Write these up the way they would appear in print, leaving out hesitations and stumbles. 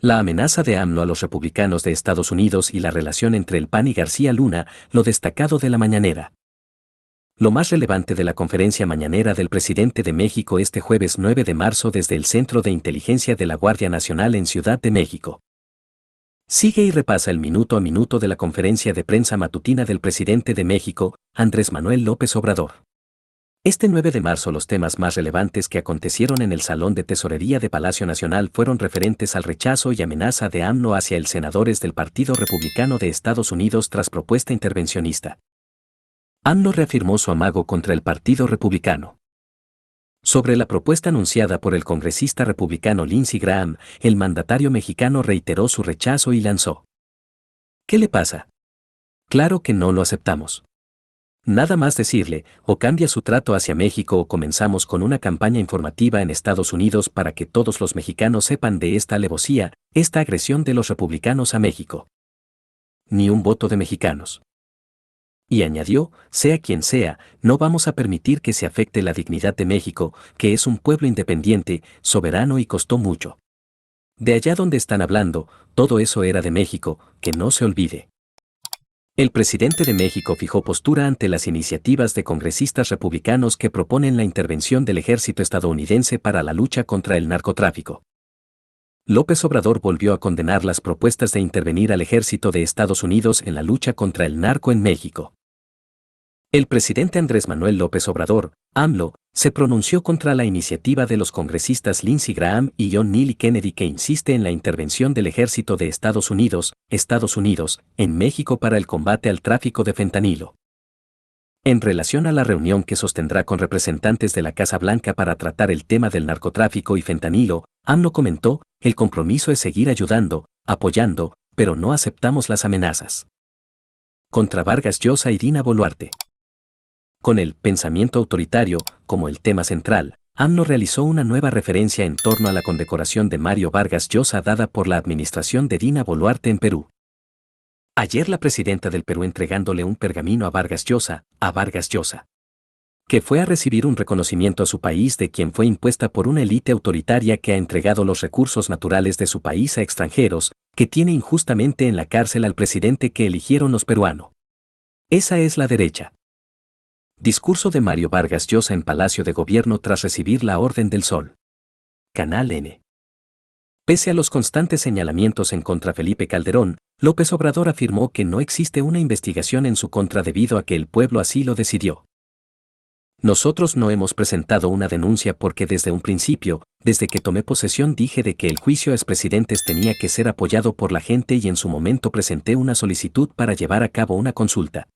La amenaza de AMLO a los republicanos de Estados Unidos y la relación entre el PAN y García Luna, lo destacado de la mañanera. Lo más relevante de la conferencia mañanera del presidente de México este jueves 9 de marzo desde el Centro de Inteligencia de la Guardia Nacional en Ciudad de México. Sigue y repasa el minuto a minuto de la conferencia de prensa matutina del presidente de México, Andrés Manuel López Obrador. Este 9 de marzo los temas más relevantes que acontecieron en el Salón de Tesorería de Palacio Nacional fueron referentes al rechazo y amenaza de AMLO hacia el senadores del Partido Republicano de Estados Unidos tras propuesta intervencionista. AMLO reafirmó su amago contra el Partido Republicano. Sobre la propuesta anunciada por el congresista republicano Lindsey Graham, el mandatario mexicano reiteró su rechazo y lanzó: ¿Qué le pasa? Claro que no lo aceptamos. Nada más decirle, o cambia su trato hacia México o comenzamos con una campaña informativa en Estados Unidos para que todos los mexicanos sepan de esta alevosía, esta agresión de los republicanos a México. Ni un voto de mexicanos. Y añadió, sea quien sea, no vamos a permitir que se afecte la dignidad de México, que es un pueblo independiente, soberano y costó mucho. De allá donde están hablando, todo eso era de México, que no se olvide. El presidente de México fijó postura ante las iniciativas de congresistas republicanos que proponen la intervención del ejército estadounidense para la lucha contra el narcotráfico. López Obrador volvió a condenar las propuestas de intervenir al ejército de Estados Unidos en la lucha contra el narco en México. El presidente Andrés Manuel López Obrador, AMLO, se pronunció contra la iniciativa de los congresistas Lindsey Graham y John Neely Kennedy que insiste en la intervención del ejército de Estados Unidos, en México para el combate al tráfico de fentanilo. En relación a la reunión que sostendrá con representantes de la Casa Blanca para tratar el tema del narcotráfico y fentanilo, AMLO comentó, el compromiso es seguir ayudando, apoyando, pero no aceptamos las amenazas. Contra Vargas Llosa y Dina Boluarte. Con el pensamiento autoritario como el tema central, AMLO realizó una nueva referencia en torno a la condecoración de Mario Vargas Llosa dada por la administración de Dina Boluarte en Perú. Ayer la presidenta del Perú entregándole un pergamino a Vargas Llosa, que fue a recibir un reconocimiento a su país de quien fue impuesta por una élite autoritaria que ha entregado los recursos naturales de su país a extranjeros, que tiene injustamente en la cárcel al presidente que eligieron los peruanos. Esa es la derecha. Discurso de Mario Vargas Llosa en Palacio de Gobierno tras recibir la Orden del Sol. Canal N. Pese a los constantes señalamientos en contra Felipe Calderón, López Obrador afirmó que no existe una investigación en su contra debido a que el pueblo así lo decidió. Nosotros no hemos presentado una denuncia porque desde un principio, desde que tomé posesión dije de que el juicio a expresidentes tenía que ser apoyado por la gente y en su momento presenté una solicitud para llevar a cabo una consulta.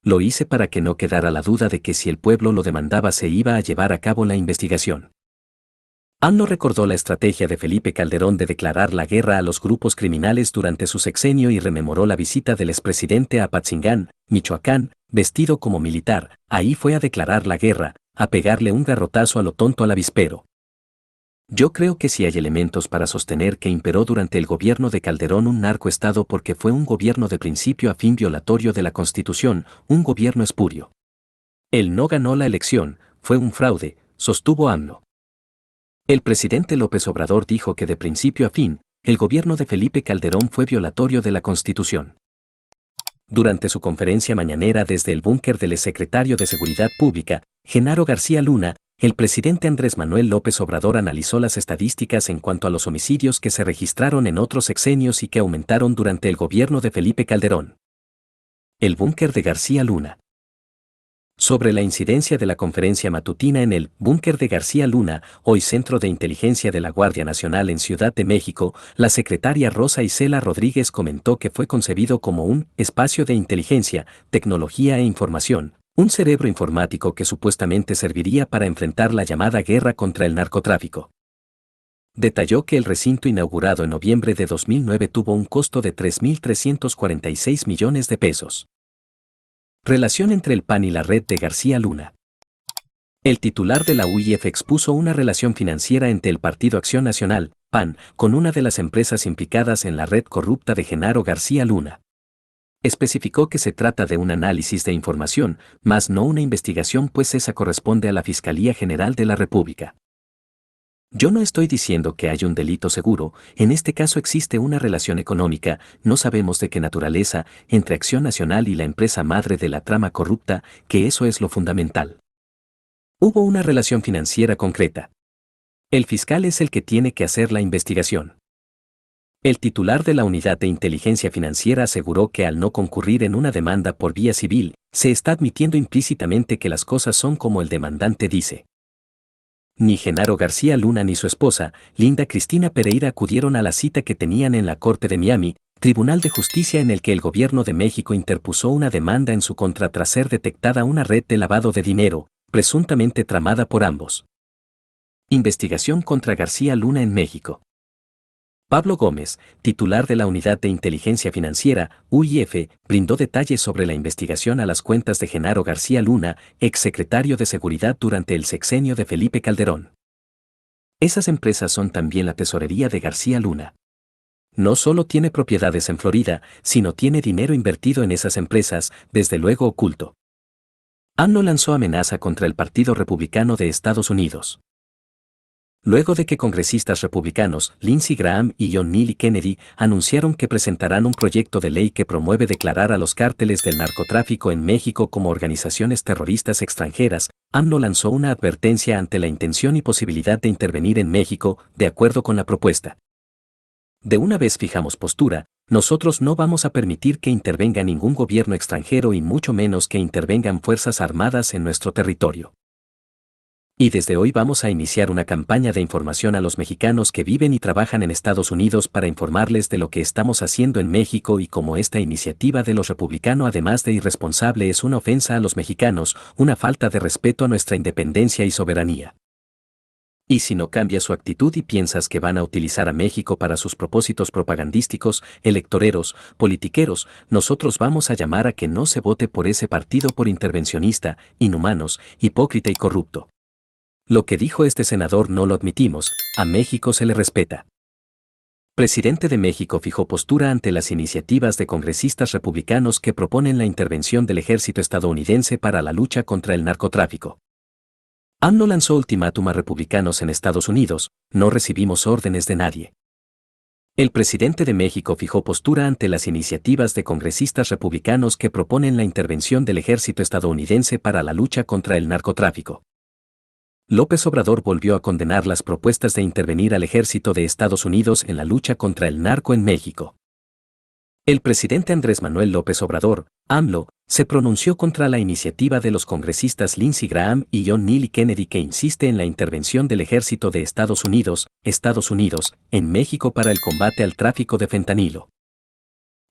Lo hice para que no quedara la duda de que si el pueblo lo demandaba se iba a llevar a cabo la investigación. AMLO recordó la estrategia de Felipe Calderón de declarar la guerra a los grupos criminales durante su sexenio y rememoró la visita del expresidente a Apatzingán, Michoacán, vestido como militar, ahí fue a declarar la guerra, a pegarle un garrotazo a lo tonto al avispero. Yo creo que sí hay elementos para sostener que imperó durante el gobierno de Calderón un narcoestado porque fue un gobierno de principio a fin violatorio de la Constitución, un gobierno espurio. Él no ganó la elección, fue un fraude, sostuvo AMLO. El presidente López Obrador dijo que de principio a fin, el gobierno de Felipe Calderón fue violatorio de la Constitución. Durante su conferencia mañanera desde el búnker del exsecretario de Seguridad Pública, Genaro García Luna, el presidente Andrés Manuel López Obrador analizó las estadísticas en cuanto a los homicidios que se registraron en otros sexenios y que aumentaron durante el gobierno de Felipe Calderón. El búnker de García Luna. Sobre la incidencia de la conferencia matutina en el búnker de García Luna, hoy Centro de Inteligencia de la Guardia Nacional en Ciudad de México, la secretaria Rosa Isela Rodríguez comentó que fue concebido como un espacio de inteligencia, tecnología e información, un cerebro informático que supuestamente serviría para enfrentar la llamada guerra contra el narcotráfico. Detalló que el recinto inaugurado en noviembre de 2009 tuvo un costo de 3.346 millones de pesos. Relación entre el PAN y la red de García Luna. El titular de la UIF expuso una relación financiera entre el Partido Acción Nacional, PAN, con una de las empresas implicadas en la red corrupta de Genaro García Luna. Especificó que se trata de un análisis de información, más no una investigación pues esa corresponde a la Fiscalía General de la República. Yo no estoy diciendo que hay un delito seguro, en este caso existe una relación económica, no sabemos de qué naturaleza, entre Acción Nacional y la empresa madre de la trama corrupta, que eso es lo fundamental. Hubo una relación financiera concreta. El fiscal es el que tiene que hacer la investigación. El titular de la Unidad de Inteligencia Financiera aseguró que al no concurrir en una demanda por vía civil, se está admitiendo implícitamente que las cosas son como el demandante dice. Ni Genaro García Luna ni su esposa, Linda Cristina Pereira, acudieron a la cita que tenían en la Corte de Miami, Tribunal de Justicia en el que el gobierno de México interpuso una demanda en su contra tras ser detectada una red de lavado de dinero, presuntamente tramada por ambos. Investigación contra García Luna en México. Pablo Gómez, titular de la Unidad de Inteligencia Financiera, UIF, brindó detalles sobre la investigación a las cuentas de Genaro García Luna, exsecretario de Seguridad durante el sexenio de Felipe Calderón. Esas empresas son también la tesorería de García Luna. No solo tiene propiedades en Florida, sino tiene dinero invertido en esas empresas, desde luego oculto. AMLO lanzó amenaza contra el Partido Republicano de Estados Unidos. Luego de que congresistas republicanos Lindsey Graham y John Neely Kennedy anunciaron que presentarán un proyecto de ley que promueve declarar a los cárteles del narcotráfico en México como organizaciones terroristas extranjeras, AMLO lanzó una advertencia ante la intención y posibilidad de intervenir en México, de acuerdo con la propuesta. De una vez fijamos postura, nosotros no vamos a permitir que intervenga ningún gobierno extranjero y mucho menos que intervengan fuerzas armadas en nuestro territorio. Y desde hoy vamos a iniciar una campaña de información a los mexicanos que viven y trabajan en Estados Unidos para informarles de lo que estamos haciendo en México y cómo esta iniciativa de los republicanos, además de irresponsable, es una ofensa a los mexicanos, una falta de respeto a nuestra independencia y soberanía. Y si no cambia su actitud y piensas que van a utilizar a México para sus propósitos propagandísticos, electoreros, politiqueros, nosotros vamos a llamar a que no se vote por ese partido por intervencionista, inhumanos, hipócrita y corrupto. Lo que dijo este senador no lo admitimos, a México se le respeta. Presidente de México fijó postura ante las iniciativas de congresistas republicanos que proponen la intervención del ejército estadounidense para la lucha contra el narcotráfico. AMLO lanzó ultimátum a republicanos en Estados Unidos, no recibimos órdenes de nadie. El presidente de México fijó postura ante las iniciativas de congresistas republicanos que proponen la intervención del ejército estadounidense para la lucha contra el narcotráfico. López Obrador volvió a condenar las propuestas de intervenir al ejército de Estados Unidos en la lucha contra el narco en México. El presidente Andrés Manuel López Obrador, AMLO, se pronunció contra la iniciativa de los congresistas Lindsey Graham y John Neely Kennedy que insiste en la intervención del ejército de Estados Unidos, en México para el combate al tráfico de fentanilo.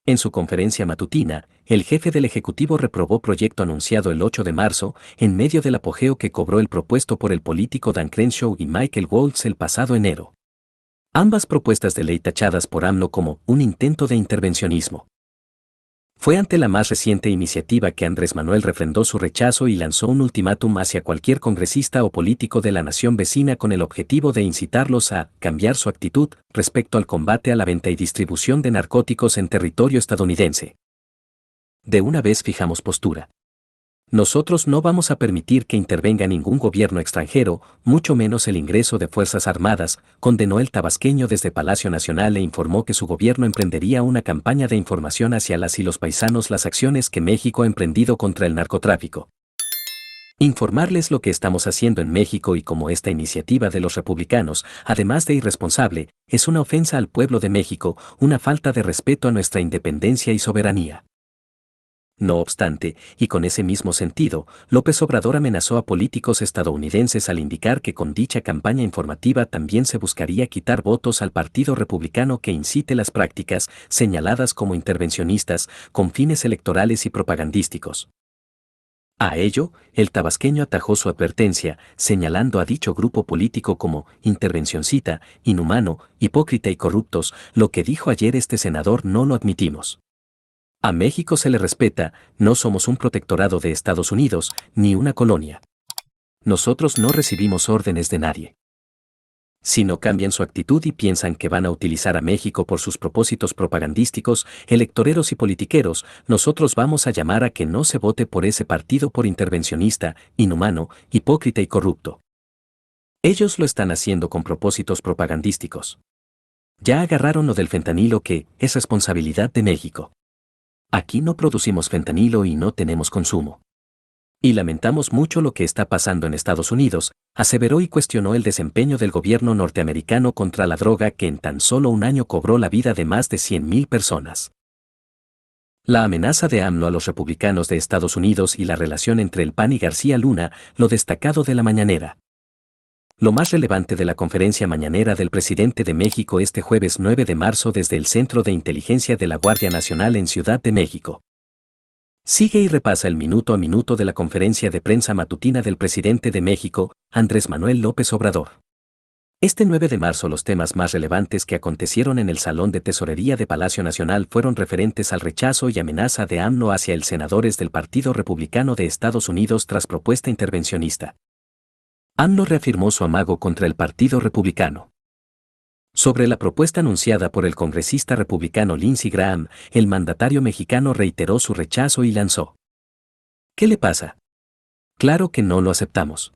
En su conferencia matutina, el jefe del Ejecutivo reprobó proyecto anunciado el 8 de marzo, en medio del apogeo que cobró el propuesto por el político Dan Crenshaw y Michael Waltz el pasado enero. Ambas propuestas de ley tachadas por AMLO como un intento de intervencionismo. Fue ante la más reciente iniciativa que Andrés Manuel refrendó su rechazo y lanzó un ultimátum hacia cualquier congresista o político de la nación vecina con el objetivo de incitarlos a cambiar su actitud respecto al combate a la venta y distribución de narcóticos en territorio estadounidense. De una vez fijamos postura. Nosotros no vamos a permitir que intervenga ningún gobierno extranjero, mucho menos el ingreso de Fuerzas Armadas, condenó el tabasqueño desde Palacio Nacional e informó que su gobierno emprendería una campaña de información hacia las y los paisanos las acciones que México ha emprendido contra el narcotráfico. Informarles lo que estamos haciendo en México y cómo esta iniciativa de los republicanos, además de irresponsable, es una ofensa al pueblo de México, una falta de respeto a nuestra independencia y soberanía. No obstante, y con ese mismo sentido, López Obrador amenazó a políticos estadounidenses al indicar que con dicha campaña informativa también se buscaría quitar votos al Partido Republicano que incite las prácticas, señaladas como intervencionistas, con fines electorales y propagandísticos. A ello, el tabasqueño atajó su advertencia, señalando a dicho grupo político como intervencioncita, inhumano, hipócrita y corruptos. Lo que dijo ayer este senador no lo admitimos. A México se le respeta, no somos un protectorado de Estados Unidos, ni una colonia. Nosotros no recibimos órdenes de nadie. Si no cambian su actitud y piensan que van a utilizar a México por sus propósitos propagandísticos, electoreros y politiqueros, nosotros vamos a llamar a que no se vote por ese partido por intervencionista, inhumano, hipócrita y corrupto. Ellos lo están haciendo con propósitos propagandísticos. Ya agarraron lo del fentanilo, que es responsabilidad de México. Aquí no producimos fentanilo y no tenemos consumo. Y lamentamos mucho lo que está pasando en Estados Unidos, aseveró y cuestionó el desempeño del gobierno norteamericano contra la droga, que en tan solo un año cobró la vida de más de 100,000 personas. La amenaza de AMLO a los republicanos de Estados Unidos y la relación entre el PAN y García Luna, lo destacado de la mañanera. Lo más relevante de la conferencia mañanera del presidente de México este jueves 9 de marzo desde el Centro de Inteligencia de la Guardia Nacional en Ciudad de México. Sigue y repasa el minuto a minuto de la conferencia de prensa matutina del presidente de México, Andrés Manuel López Obrador. Este 9 de marzo los temas más relevantes que acontecieron en el Salón de Tesorería de Palacio Nacional fueron referentes al rechazo y amenaza de AMLO hacia el senadores del Partido Republicano de Estados Unidos tras propuesta intervencionista. AMLO reafirmó su amago contra el Partido Republicano. Sobre la propuesta anunciada por el congresista republicano Lindsey Graham, el mandatario mexicano reiteró su rechazo y lanzó: ¿qué le pasa? Claro que no lo aceptamos.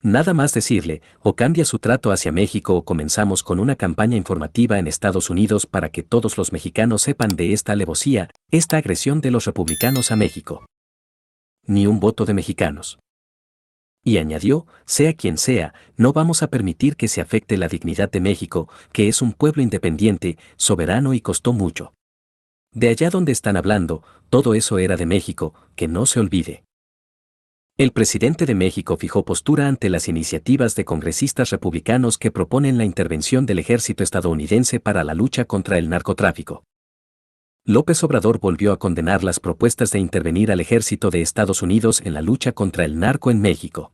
Nada más decirle, o cambia su trato hacia México o comenzamos con una campaña informativa en Estados Unidos para que todos los mexicanos sepan de esta alevosía, esta agresión de los republicanos a México. Ni un voto de mexicanos. Y añadió, sea quien sea, no vamos a permitir que se afecte la dignidad de México, que es un pueblo independiente, soberano y costó mucho. De allá donde están hablando, todo eso era de México, que no se olvide. El presidente de México fijó postura ante las iniciativas de congresistas republicanos que proponen la intervención del ejército estadounidense para la lucha contra el narcotráfico. López Obrador volvió a condenar las propuestas de intervenir al ejército de Estados Unidos en la lucha contra el narco en México.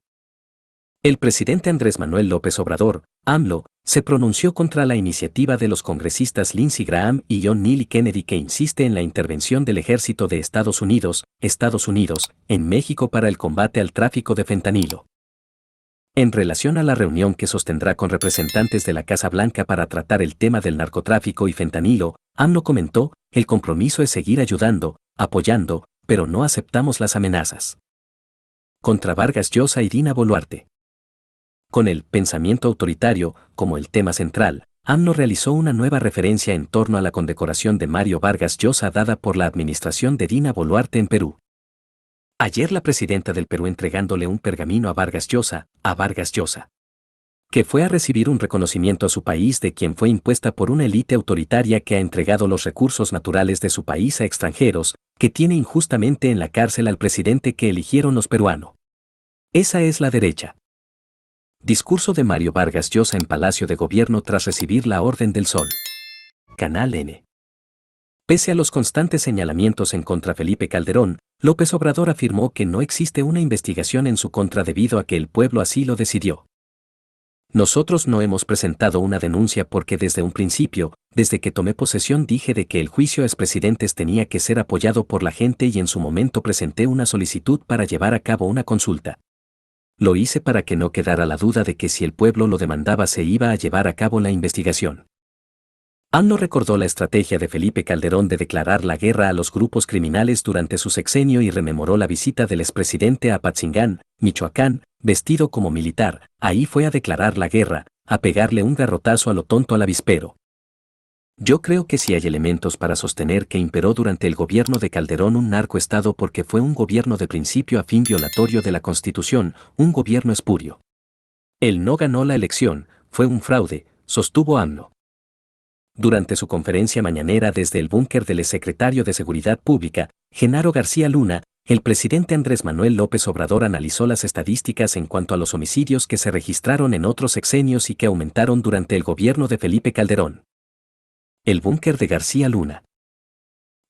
El presidente Andrés Manuel López Obrador, AMLO, se pronunció contra la iniciativa de los congresistas Lindsey Graham y John Neely Kennedy, que insiste en la intervención del ejército de Estados Unidos, en México para el combate al tráfico de fentanilo. En relación a la reunión que sostendrá con representantes de la Casa Blanca para tratar el tema del narcotráfico y fentanilo, AMLO comentó, el compromiso es seguir ayudando, apoyando, pero no aceptamos las amenazas. Contra Vargas Llosa y Dina Boluarte. Con el pensamiento autoritario como el tema central, AMLO realizó una nueva referencia en torno a la condecoración de Mario Vargas Llosa dada por la administración de Dina Boluarte en Perú. Ayer la presidenta del Perú entregándole un pergamino a Vargas Llosa, que fue a recibir un reconocimiento a su país de quien fue impuesta por una élite autoritaria que ha entregado los recursos naturales de su país a extranjeros, que tiene injustamente en la cárcel al presidente que eligieron los peruanos. Esa es la derecha. Discurso de Mario Vargas Llosa en Palacio de Gobierno tras recibir la Orden del Sol. Canal N. Pese a los constantes señalamientos en contra Felipe Calderón, López Obrador afirmó que no existe una investigación en su contra debido a que el pueblo así lo decidió. Nosotros no hemos presentado una denuncia porque desde un principio, desde que tomé posesión dije de que el juicio a expresidentes tenía que ser apoyado por la gente y en su momento presenté una solicitud para llevar a cabo una consulta. Lo hice para que no quedara la duda de que si el pueblo lo demandaba se iba a llevar a cabo la investigación. AMLO recordó la estrategia de Felipe Calderón de declarar la guerra a los grupos criminales durante su sexenio y rememoró la visita del expresidente a Apatzingán, Michoacán, vestido como militar. Ahí fue a declarar la guerra, a pegarle un garrotazo a lo tonto al avispero. Yo creo que sí hay elementos para sostener que imperó durante el gobierno de Calderón un narcoestado porque fue un gobierno de principio a fin violatorio de la Constitución, un gobierno espurio. Él no ganó la elección, fue un fraude, sostuvo AMLO. Durante su conferencia mañanera desde el búnker del exsecretario de Seguridad Pública, Genaro García Luna, el presidente Andrés Manuel López Obrador analizó las estadísticas en cuanto a los homicidios que se registraron en otros sexenios y que aumentaron durante el gobierno de Felipe Calderón. El búnker de García Luna.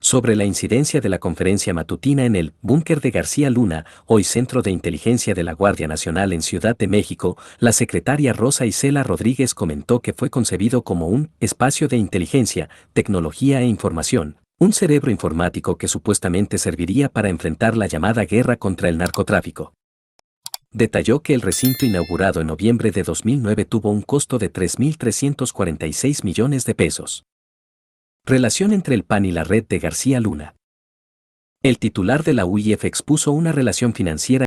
Sobre la incidencia de la conferencia matutina en el búnker de García Luna, hoy Centro de Inteligencia de la Guardia Nacional en Ciudad de México, la secretaria Rosa Isela Rodríguez comentó que fue concebido como un espacio de inteligencia, tecnología e información, un cerebro informático que supuestamente serviría para enfrentar la llamada guerra contra el narcotráfico. Detalló que el recinto inaugurado en noviembre de 2009 tuvo un costo de 3.346 millones de pesos. Relación entre el PAN y la red de García Luna. El titular de la UIF expuso una relación financiera